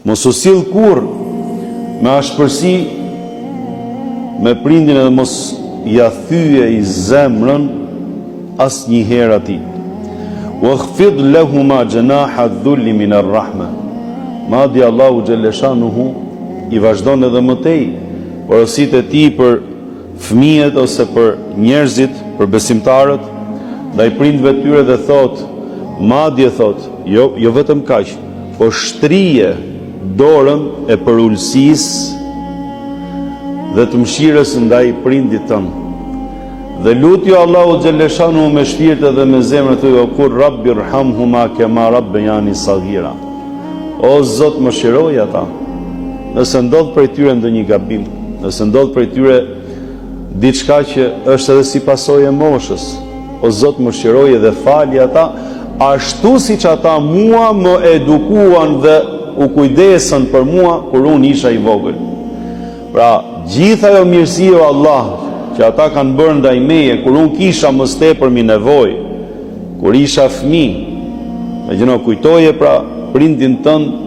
Mos u sill kurrë me ashpërsi me prindin edhe mos ja thyje i zemrën asnjëherë atij. Wakhfid lahuma janaha dhulli min ar-rahma. Madje Allahu xhaleshanuhu i vazhdon edhe më tej porositë e tij për fëmijët ose për njerëzit, për besimtarët, ndaj prindve të tyre dhe thot, madje thot, jo vetëm kaq, po shtrije dorën e përulësisë dhe të mëshirës ndaj prindit tënë. Dhe lutju Allahu xhaleshanu me shpirt dhe me zemrën tuaj, kur Rabbi irhamhuma kema rabbayani saghira. O Zot, mëshiroj ata. Nëse ndodh prej tyre ndonjë gabim, nëse ndodh prej tyre diçka që është edhe si pasojë e moshës, o Zot, mëshiroj dhe fali ata, ashtu siç ata mua më edukuan dhe u kujdesën për mua kur unë isha i vogël. Pra, gjitha ajo mirësi o Allah që ata kanë bërë ndaj meje kur unë kisha më tepërmi nevojë, kur isha fëmijë. Megjithëse kujtoje pra prindin tënd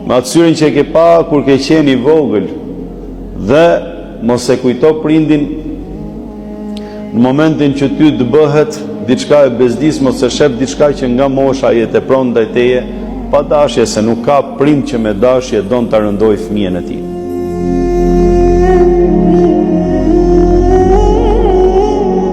me atë syrin që e ke pa kur ke qenë i vogël, dhe mos e kujto prindin në momentin që ty të bëhet diçka e bezdis, mos e shep diçka që nga mosha je tepron ndaj teje pa dashje, se nuk ka prind që me dashje don ta rëndoj fëmijën e tij.